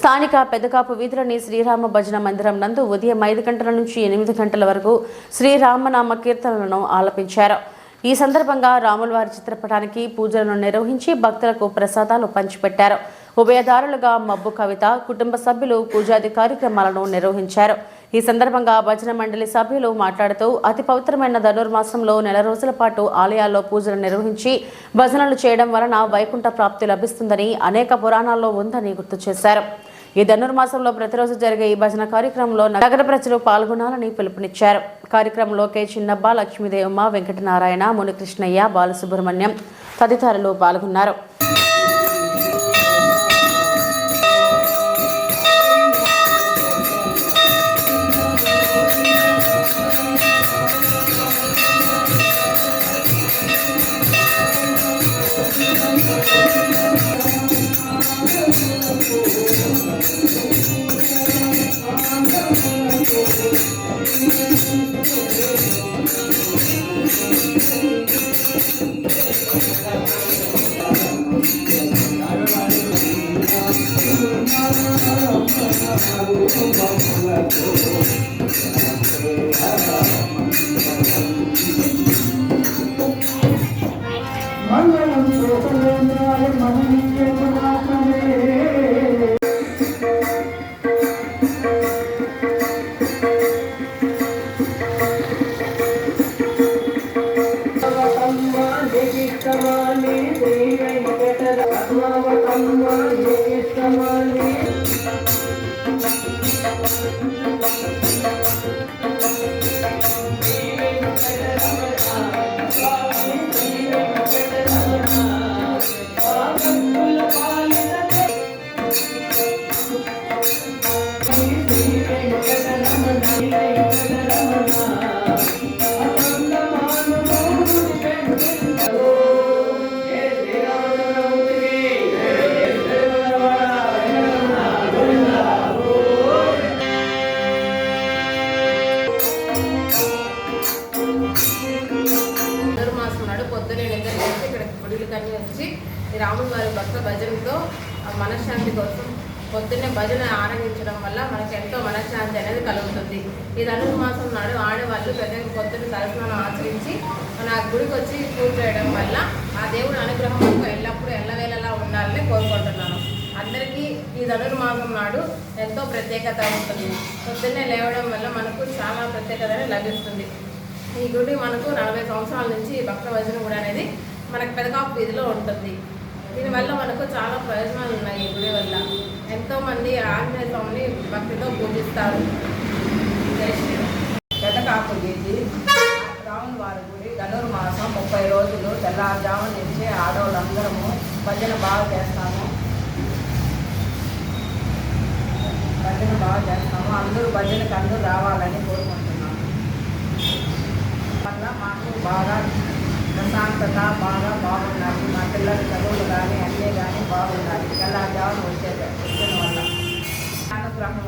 స్థానిక పెదకాపు వీధిలోని శ్రీరామ భజన మందిరం నందు ఉదయం 5 గంటల నుంచి 8 గంటల వరకు శ్రీరామనామ కీర్తనలను ఆలపించారు. ఈ సందర్భంగా రాములవారి చిత్రపటానికి పూజలను నిర్వహించి భక్తులకు ప్రసాదాలు పంచిపెట్టారు. ఉభయదారులుగా మబ్బు కవిత కుటుంబ సభ్యులు పూజాది కార్యక్రమాలను నిర్వహించారు. ఈ సందర్భంగా భజన మండలి సభ్యులు మాట్లాడుతూ అతి పవిత్రమైన ధనుర్మాసంలో నెల రోజుల పాటు ఆలయాల్లో పూజలు నిర్వహించి భజనలు చేయడం వలన వైకుంఠ ప్రాప్తి లభిస్తుందని అనేక పురాణాల్లో ఉందని గుర్తు చేశారు. ఈ ధనుర్మాసంలో ప్రతిరోజు జరిగే ఈ భజన కార్యక్రమంలో నగర ప్రజలు పాల్గొనాలని పిలుపునిచ్చారు. కార్యక్రమంలో కె చిన్నబ్బ, లక్ష్మీదేవమ్మ, వెంకటనారాయణ, మునికృష్ణయ్య, బాలసుబ్రహ్మణ్యం తదితరులు పాల్గొన్నారు. రాముల వారి భక్త భజనతో మనశ్శాంతి కోసం పొద్దున్నే భజన ఆరంభించడం వల్ల మనకు ఎంతో మనశ్శాంతి అనేది కలుగుతుంది. ఈ ధనుర్మాసం నాడు ఆడవాళ్ళు పెద్దగా పొద్దున్న తలస్నానం ఆచరించి మన గుడికి వచ్చి పూజ చేయడం వల్ల ఆ దేవుడి అనుగ్రహం మనకు ఎల్లప్పుడూ ఎల్లవేళలా ఉండాలని కోరుకుంటున్నాను. అందరికీ ఈ ధనుర్మాసం నాడు ఎంతో ప్రత్యేకత ఉంటుంది. పొద్దున్నే లేవడం వల్ల మనకు చాలా ప్రత్యేకత లభిస్తుంది. ఈ గుడి మనకు 40 సంవత్సరాల నుంచి భక్త భజన గుడి అనేది మనకు పెదకాపు వీధిలో ఉంటుంది. దీనివల్ల మనకు చాలా ప్రయోజనాలు ఉన్నాయి. ఈ గుడి వల్ల ఎంతోమంది ఆంజనేయ స్వామిని భక్తితో పూజిస్తారు. పెదకాపు వీధి రాముల వారి గుడి ధనుర్మాసం 30 రోజులు తెల్లవారుజాము నుంచి ఆడవాళ్ళందరము భజన బాగా చేస్తాము. అందరూ భజనకు అందరూ రావాలని కోరుకుంటున్నాము. వల్ల మాకు బాగా ప్రశాంతత బాగున్నది. మా పిల్లల చదువులు కానీ అన్నీ కానీ బాగున్నది. తెల్లవారుజామున వచ్చిన వల్ల అనుగ్రహం